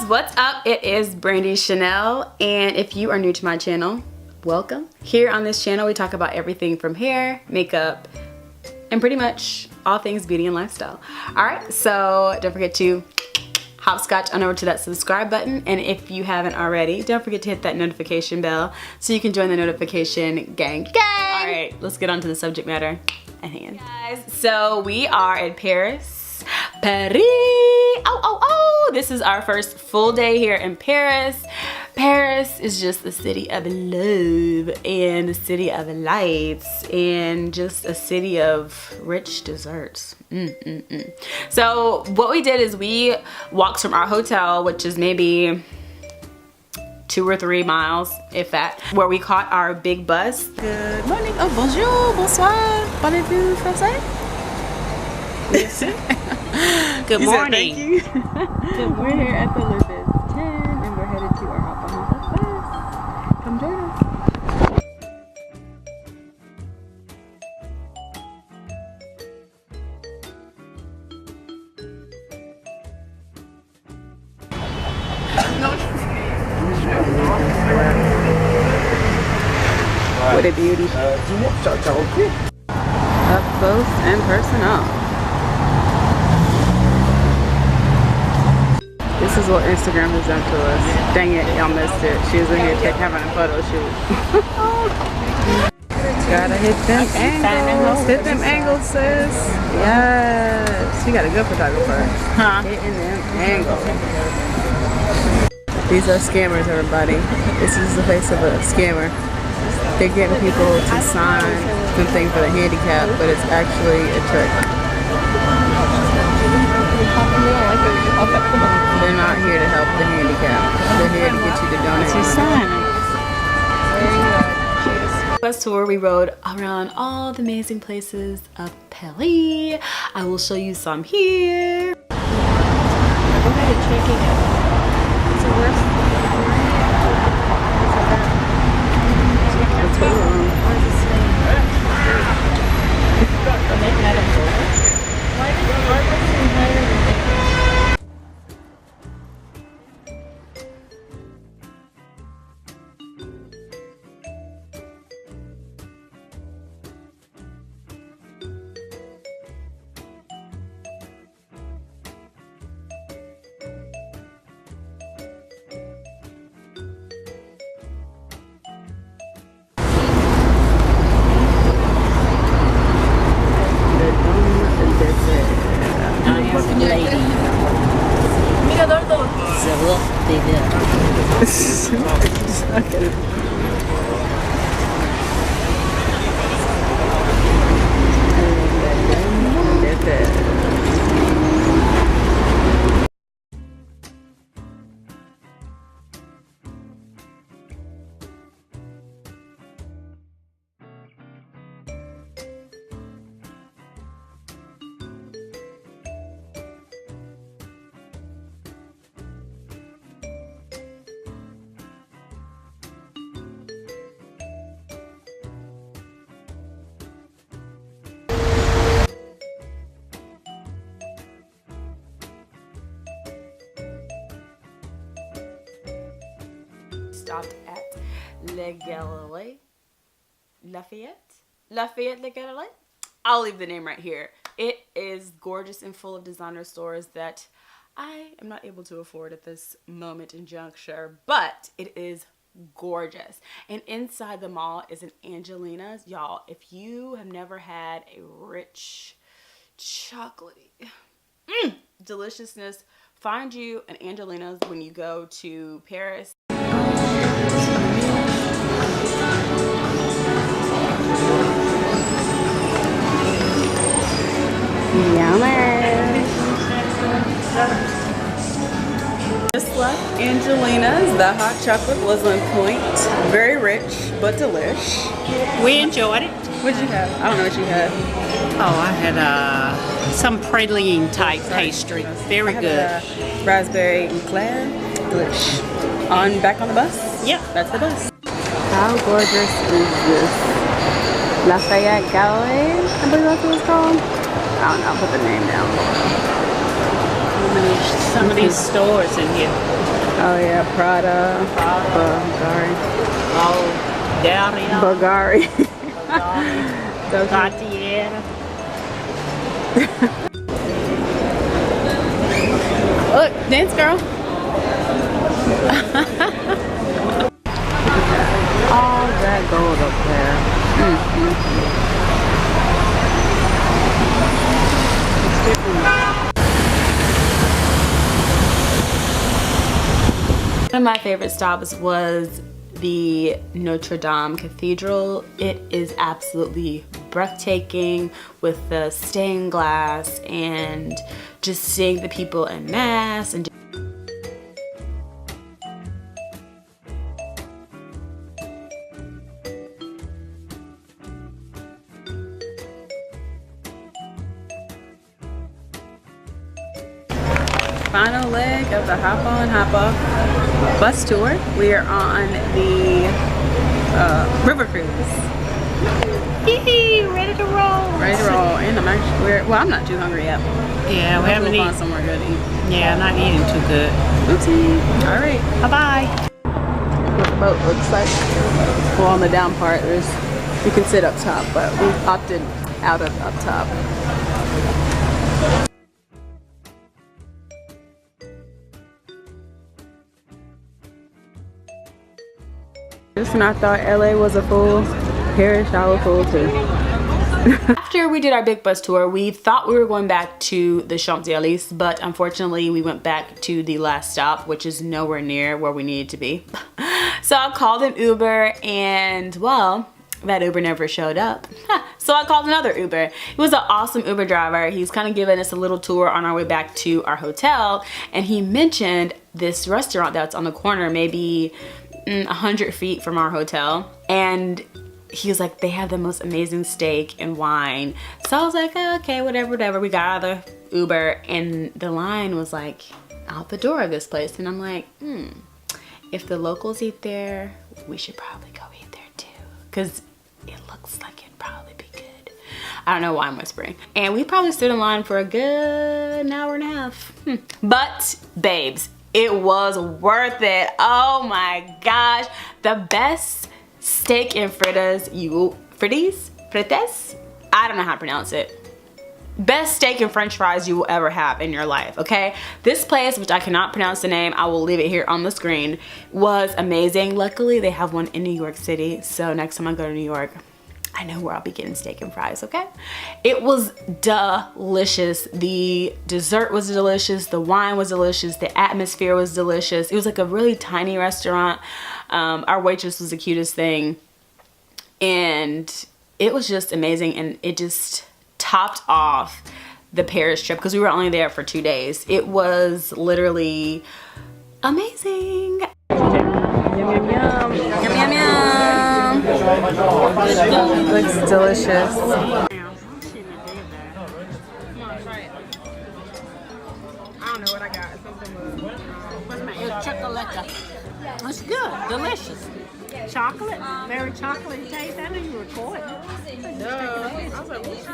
what's up? It is Brandy Chanell, and if you are new to my channel, welcome. Here on this channel we talk about everything from hair, makeup, and pretty much all things beauty and lifestyle. Alright, so don't forget to hopscotch on over to that subscribe button, and if you haven't already, don't forget to hit that notification bell so you can join the notification gang. Alright, let's get on to the subject matter at hand. Guys, so we are in Paris. This is our first full day here in Paris. Paris is just the city of love and the city of lights and just a city of rich desserts. So what we did is we walked from our hotel, which is maybe 2 or 3 miles, if that, where we caught our big bus. Good morning. Oh, bonjour, bonsoir. Parlez-vous français? Yes. Good morning. Thank you. We're here at the Louis 10 and we're headed to our hop on bus. Come join us. What a beauty. Up close and personal. This is what Instagram has done to us. Dang it, y'all missed it. She was in here having a photo shoot. Gotta hit them angles. Hit them angles, sis. Yes. You got a good photographer. Huh? Hitting them angles. These are scammers, everybody. This is the face of a scammer. They're getting people to sign something for the handicap, but it's actually a trick. They're not here to help the handicapped. They're here to get you to donate. What's your sign? Bus tour, we rode around all the amazing places of Paris. I will show you some here. Go ahead and check it out. It's the worst. What's going on? What does it say? Make that a photo. Why does it seem higher than that? Stopped at Le Galerie. Lafayette Le Galerie. I'll leave the name right here. It is gorgeous and full of designer stores that I am not able to afford at this moment in juncture, but it is gorgeous. And inside the mall is an Angelina's. Y'all, if you have never had a rich chocolatey deliciousness, find you an Angelina's when you go to Paris. Just left Angelina's. The hot chocolate was on point. Very rich, but delish. We enjoyed it. What'd you have? I don't know what you had. Oh, I had some praline type pastry. Very good. Raspberry eclair. Delish. Back on the bus? Yep. That's the bus. How gorgeous is this? Lafayette Gallery, I believe that's what it's called. I don't know, I'll put the name down below. Some of these stores in here. Oh yeah, Prada. Bulgari. Bulgari. Cartier. Look, dance girl. All that gold up there. One of my favorite stops was the Notre Dame Cathedral. It is absolutely breathtaking with the stained glass and just seeing the people en masse and final leg of the hop on hop off bus tour. We are on the river cruise. Hee, ready to roll. Ready to roll. And I'm actually, well, I'm not too hungry yet. Yeah, we haven't We'll eaten. find somewhere good to eat. Yeah, not eating too good. Oopsie. All right. Bye-bye. What the boat looks like. Well, on the down part, you can sit up top, but we opted out of up top. Just when I thought LA was a fool, Paris, I was full too. After we did our big bus tour, we thought we were going back to the Champs-Élysées, but unfortunately we went back to the last stop, which is nowhere near where we needed to be. So I called an Uber and, well, that Uber never showed up. So I called another Uber. He was an awesome Uber driver. He was kind of giving us a little tour on our way back to our hotel, and he mentioned this restaurant that's on the corner, maybe 100 feet from our hotel, and he was like, they have the most amazing steak and wine. So I was like, oh, okay, whatever. We got out of the Uber and the line was like out the door of this place, and I'm like, if the locals eat there, we should probably go eat there too, because it looks like it'd probably be good. I don't know why I'm whispering. And we probably stood in line for a good hour and a half. But babes, it was worth it. Oh my gosh. The best steak and frites, frites? I don't know how to pronounce it. Best steak and french fries you will ever have in your life, okay? This place, which I cannot pronounce the name, I will leave it here on the screen, was amazing. Luckily, they have one in New York City, so next time I go to New York, I know where I'll be getting steak and fries, okay? It was delicious. The dessert was delicious. The wine was delicious. The atmosphere was delicious. It was like a really tiny restaurant. Our waitress was the cutest thing. And it was just amazing. And it just topped off the Paris trip because we were only there for 2 days. It was literally amazing. Yum, yum, yum. Yum, yum, yum. Looks delicious. Come on, try it. I don't know what I got. It's chocolate. It's good, delicious. Chocolate, very chocolatey taste. I knew you were recording. I was like, what's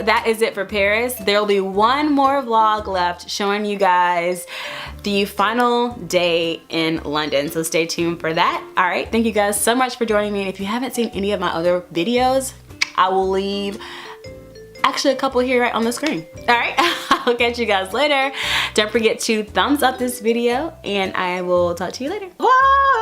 that is it for Paris. There'll be one more vlog left showing you guys the final day in London, so stay tuned for that. All right, thank you guys so much for joining me, and if you haven't seen any of my other videos, I will leave actually a couple here right on the screen. All right, I'll catch you guys later. Don't forget to thumbs up this video, and I will talk to you later. Bye.